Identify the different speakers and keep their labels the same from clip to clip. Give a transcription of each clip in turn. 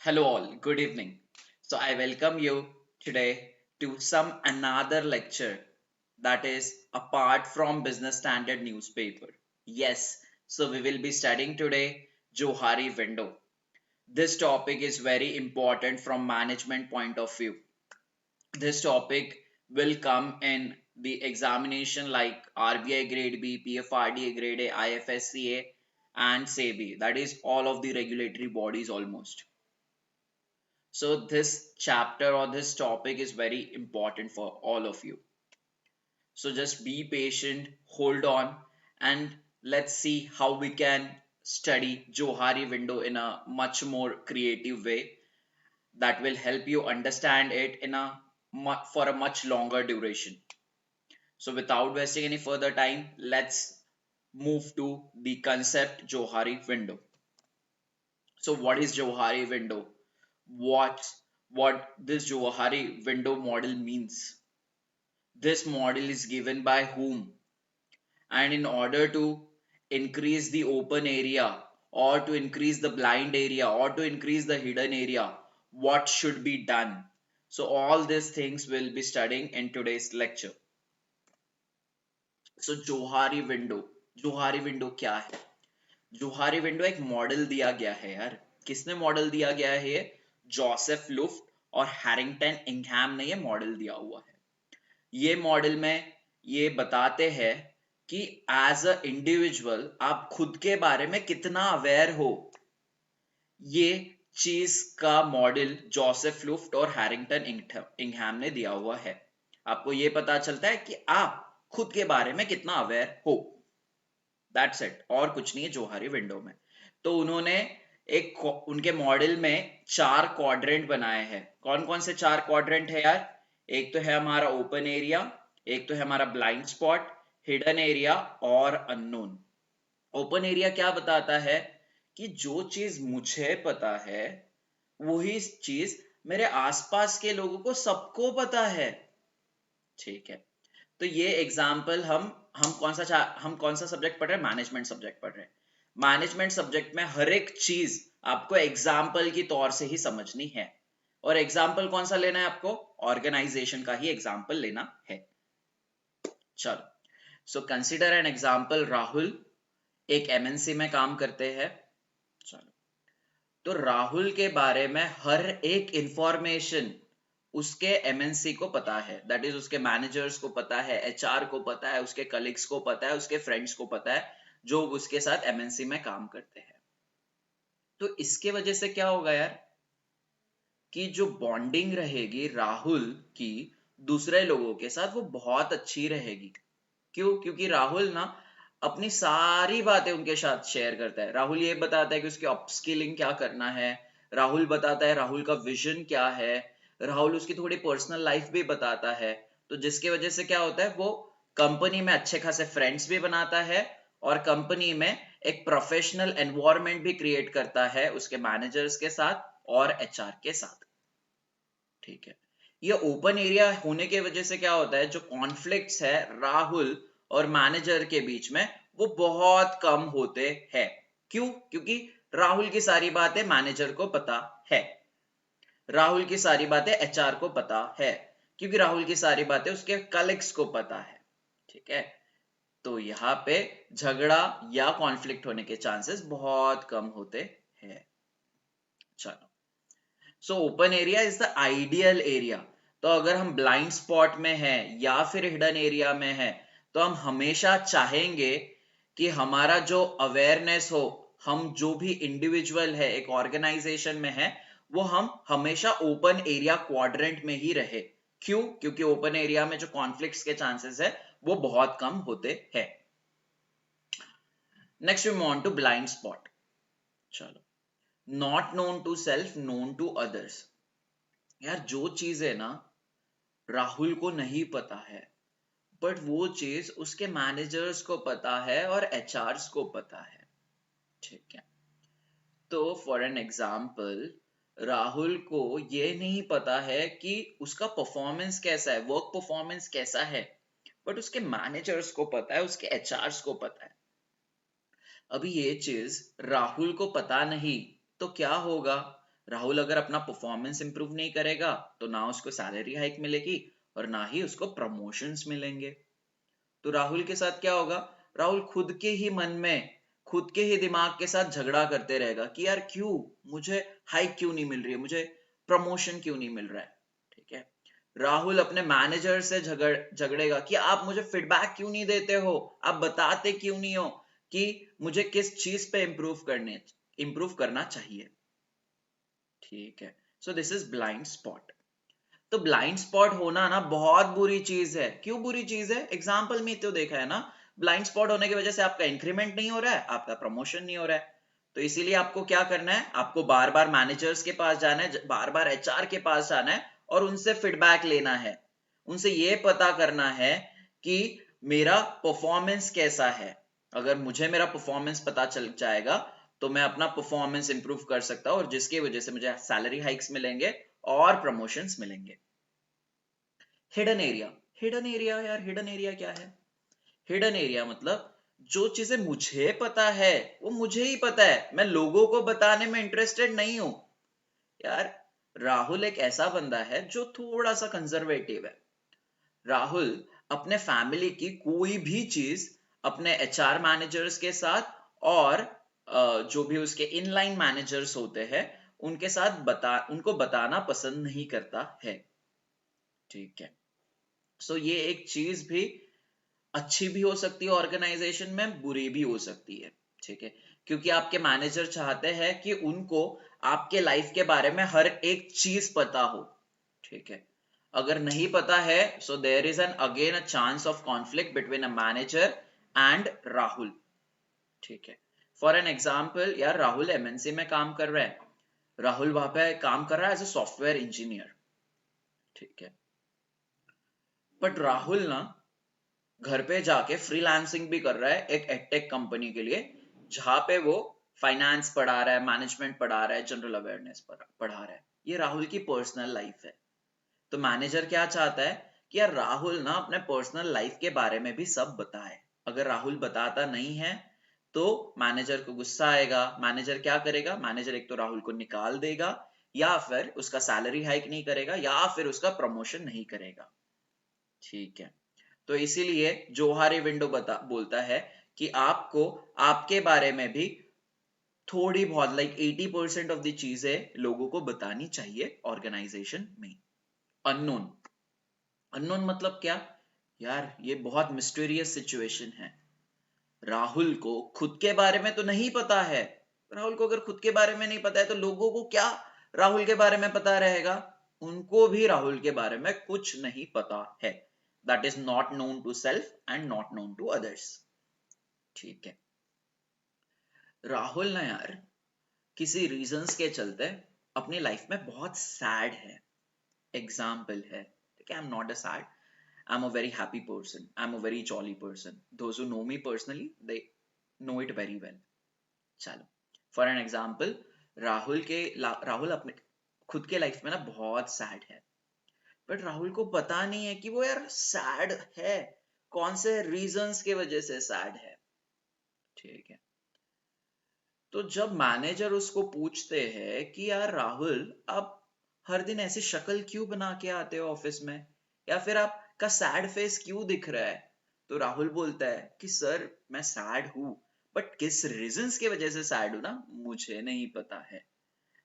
Speaker 1: Hello all, good evening. So I welcome you today to some another lecture that is apart from business standard newspaper. Yes, so we will be studying today Johari window. This topic is very important from management point of view. This topic will come in the examination like RBI grade B, PFRDA grade A, IFSCA and SEBI. That is all of the regulatory bodies almost. So this chapter or this topic is very important for all of you. So just be patient, hold on, and let's see how we can study Johari window in a much more creative way that will help you understand it in a for a much longer duration. So without wasting any further time, let's move to the concept Johari window. So what is Johari window? what what this Johari window model means. This model is given by whom? And in order to increase the open area or to increase the blind area or to increase the hidden area, what should be done? So all these things we'll be studying in today's lecture. So Johari window क्या है? Johari window एक model दिया गया है यार. किसने model दिया गया है? ये जोसेफ लुफ्ट और हैरिंगटन इंघैम ने ये मॉडल दिया हुआ है. ये मॉडल में ये बताते हैं कि एज अ इंडिविजुअल आप खुद के बारे में कितना अवेयर हो. ये चीज का मॉडल जोसेफ लुफ्ट और हैरिंगटन इंघैम ने दिया हुआ है. आपको ये पता चलता है कि आप खुद के बारे में कितना अवेयर हो. दैट्स इट, और कुछ नहीं है जोहारी विंडो में. तो उन्होंने एक उनके मॉडल में चार क्वाड्रेंट बनाए हैं. कौन कौन से चार क्वाड्रेंट है यार? एक तो है हमारा ओपन एरिया, एक तो है हमारा ब्लाइंड स्पॉट, हिडन एरिया और अननोन. ओपन एरिया क्या बताता है कि जो चीज मुझे पता है वही चीज मेरे आसपास के लोगों को सबको पता है. ठीक है. तो ये एग्जाम्पल हम कौन सा सब्जेक्ट पढ़ रहे हैं? मैनेजमेंट सब्जेक्ट पढ़ रहे हैं. मैनेजमेंट सब्जेक्ट में हर एक चीज आपको एग्जाम्पल की तौर से ही समझनी है. और एग्जाम्पल कौन सा लेना है आपको? ऑर्गेनाइजेशन का ही एग्जाम्पल लेना है. चलो, so consider an example. Rahul एक एमएनसी में काम करते हैं. चलो, तो राहुल के बारे में हर एक इंफॉर्मेशन उसके एमएनसी को पता है. दैट इज उसके मैनेजर्स को पता है, एचआर को पता है, उसके कलीग्स को पता है, उसके फ्रेंड्स को पता है जो उसके साथ एमएनसी में काम करते हैं. तो इसके वजह से क्या होगा यार कि जो बॉन्डिंग रहेगी राहुल की दूसरे लोगों के साथ वो बहुत अच्छी रहेगी. क्यों? क्योंकि राहुल ना अपनी सारी बातें उनके साथ शेयर करता है. राहुल ये बताता है कि उसकी अपस्किलिंग क्या करना है. राहुल बताता है राहुल का विजन क्या है. राहुल उसकी थोड़ी पर्सनल लाइफ भी बताता है. तो जिसकी वजह से क्या होता है, वो कंपनी में अच्छे खासे फ्रेंड्स भी बनाता है और कंपनी में एक प्रोफेशनल एनवायरनमेंट भी क्रिएट करता है उसके मैनेजर्स के साथ और एचआर के साथ. ठीक है. ये ओपन एरिया होने की वजह से क्या होता है, जो कॉन्फ्लिक्ट्स है राहुल और मैनेजर के बीच में वो बहुत कम होते हैं. क्यों? क्योंकि राहुल की सारी बातें मैनेजर को पता है. राहुल की सारी बातें एचआर को पता है. क्योंकि राहुल की सारी बातें उसके कलीग्स को पता है. ठीक है. तो यहाँ पे झगड़ा या कॉन्फ्लिक्ट होने के चांसेस बहुत कम होते हैं. चलो, so open area is the ideal area. तो अगर हम ब्लाइंड स्पॉट में हैं या फिर हिडन एरिया में हैं तो हम हमेशा चाहेंगे कि हमारा जो अवेयरनेस हो, हम जो भी इंडिविजुअल है एक ऑर्गेनाइजेशन में है वो हम हमेशा ओपन एरिया क्वाड्रेंट में ही रहे. क्यों? क्योंकि ओपन एरिया में जो कॉन्फ्लिक्ट्स के चांसेस है वो बहुत कम होते हैं. Next we move on to blind spot. चलो, not known to self, known to others. यार जो चीज है ना राहुल को नहीं पता है बट वो चीज उसके मैनेजर्स को पता है और एचआरस को पता है. ठीक है. तो फॉर एन एग्जाम्पल, राहुल को ये नहीं पता है कि उसका परफॉर्मेंस कैसा है, वर्क परफॉर्मेंस कैसा है, बट उसके मैनेजर्स को पता है, उसके एचआरस को पता है. अभी ये चीज राहुल को पता नहीं तो क्या होगा? राहुल अगर अपना परफॉर्मेंस इंप्रूव नहीं करेगा तो ना उसको सैलरी हाइक मिलेगी और ना ही उसको प्रमोशंस मिलेंगे। तो राहुल के साथ क्या होगा, राहुल खुद के ही मन में, खुद के ही दिमाग के साथ झगड़ा करते रहेगा कि यार क्यों मुझे हाइक क्यों नहीं मिल रही है, मुझे प्रमोशन क्यों नहीं मिल रहा है। ठीक है, राहुल अपने मैनेजर से झगड़ेगा कि आप मुझे फीडबैक क्यों नहीं देते हो, आप बताते क्यों नहीं हो कि मुझे किस चीज पे इंप्रूव करना चाहिए। ठीक है, so this is blind spot. तो ब्लाइंड स्पॉट होना ना बहुत बुरी चीज है। क्यों बुरी चीज है, एग्जाम्पल में तो देखा है ना, ब्लाइंड स्पॉट होने की वजह से आपका इंक्रीमेंट नहीं हो रहा है, आपका प्रमोशन नहीं हो रहा है। तो इसीलिए आपको क्या करना है, आपको बार बार मैनेजर्स के पास जाना है, बार बार एचआर के पास जाना है और उनसे फीडबैक लेना है, उनसे ये पता करना है कि मेरा परफॉर्मेंस कैसा है। अगर मुझे मेरा परफॉर्मेंस पता चल जाएगा तो मैं अपना परफॉर्मेंस इंप्रूव कर सकता हूँ और जिसकी वजह से मुझे सैलरी हाइक्स मिलेंगे और प्रमोशंस मिलेंगे। हिडन एरिया, हिडन एरिया यार, हिडन एरिया क्या है? हिडन एरिया मतलब जो चीजें मुझे पता है वो मुझे ही पता है, मैं लोगों को बताने में इंटरेस्टेड नहीं हूं। यार राहुल एक ऐसा बंदा है जो थोड़ा सा कंजर्वेटिव है। राहुल अपने फैमिली की कोई भी चीज अपने एचआर मैनेजर्स के साथ और जो भी उसके इनलाइन मैनेजर्स होते हैं उनके साथ उनको बताना पसंद नहीं करता है। ठीक है, सो ये एक चीज भी अच्छी भी हो सकती है ऑर्गेनाइजेशन में, बुरी भी हो सकती है। ठीक है, क्योंकि आपके मैनेजर चाहते हैं कि उनको आपके लाइफ के बारे में हर एक चीज पता हो। ठीक है, अगर नहीं पता है so there is an again a chance of conflict between a manager and Rahul. ठीक है, फॉर एन एग्जाम्पल यार राहुल एमएनसी में काम कर रहा है, राहुल वहां पे काम कर रहा है एज अ सॉफ्टवेयर इंजीनियर। ठीक है, बट राहुल ना घर पे जाके फ्रीलांसिंग भी कर रहा है एक एडटेक कंपनी के लिए, जहां पे वो फाइनेंस पढ़ा रहा है, मैनेजमेंट पढ़ा रहा है, जनरल अवेयरनेस पढ़ा रहा है। ये राहुल की पर्सनल लाइफ है। तो मैनेजर क्या चाहता है कि यार राहुल ना अपने पर्सनल लाइफ के बारे में भी सब बताए। अगर राहुल बताता नहीं है तो मैनेजर को गुस्सा आएगा। मैनेजर क्या करेगा, मैनेजर एक तो राहुल को निकाल देगा या फिर उसका सैलरी हाइक नहीं करेगा या फिर उसका प्रमोशन नहीं करेगा। ठीक है, तो इसीलिए जोहारी विंडो बोलता है कि आपको आपके बारे में भी थोड़ी बहुत लाइक 80% ऑफ द चीजें लोगों को बतानी चाहिए ऑर्गेनाइजेशन में। अननोन, अननोन मतलब क्या यार, ये बहुत मिस्टीरियस सिचुएशन है। राहुल को खुद के बारे में तो नहीं पता है। राहुल को अगर खुद के बारे में नहीं पता है तो लोगों को क्या राहुल के बारे में पता रहेगा? उनको भी राहुल के बारे में कुछ नहीं पता है। That is not known to self and not known to others. ठीक है, राहुल ना यार किसी रीजंस के चलते अपनी लाइफ में बहुत सैड है। एग्जाम्पल है, ठीक है, I am not a sad, I'm a very happy person. I'm a very jolly person. Those who know me personally, they know it very well. चलो, फॉर एन एग्जाम्पल राहुल अपने खुद के लाइफ में ना बहुत सैड है, बट राहुल को पता नहीं है कि वो यार सैड है, कौन से रीजंस के वजह से सैड है। ठीक है, तो जब मैनेजर उसको पूछते हैं कि यार राहुल आप हर दिन ऐसी शक्ल क्यों बना के आते हो ऑफिस में, या फिर आपका सैड फेस क्यों दिख रहा है, तो राहुल बोलता है कि सर मैं सैड हूं, बट किस रीजंस की वजह से सैड हूं ना मुझे नहीं पता है।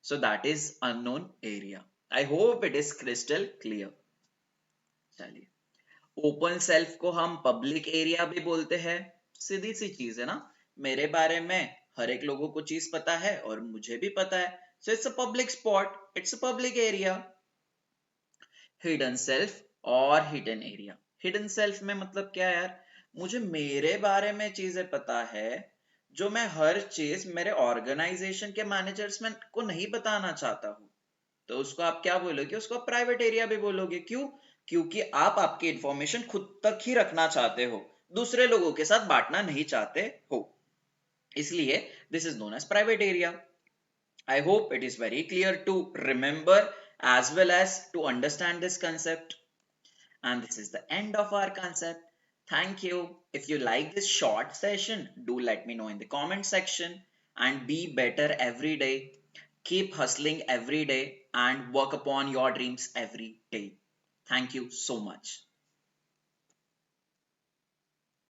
Speaker 1: So that is unknown area. I hope it is crystal clear. चलिए, ओपन सेल्फ को हम पब्लिक एरिया भी बोलते हैं। सीधी सी चीज है ना, मेरे बारे में हर एक लोगों को चीज पता है और मुझे भी पता है, so it's a public spot, it's a public area. Hidden self और हिडन एरिया, हिडन सेल्फ में मतलब क्या यार, मुझे मेरे बारे में चीजें पता है जो मैं हर चीज मेरे ऑर्गेनाइजेशन के मैनेजर्स में को नहीं बताना चाहता हूँ, तो उसको आप क्या बोलोगे, उसको प्राइवेट एरिया भी बोलोगे। क्यों? क्योंकि आप आपकी इंफॉर्मेशन खुद तक ही रखना चाहते हो, दूसरे लोगों के साथ बांटना नहीं चाहते हो, इसलिए this is known as private area. I hope it is very clear to remember as well as to understand this concept. And this is the end of our concept. Thank you. If you like this short session, do let me know in the comment section and be better every day. Keep hustling every day and work upon your dreams every day. Thank you so much.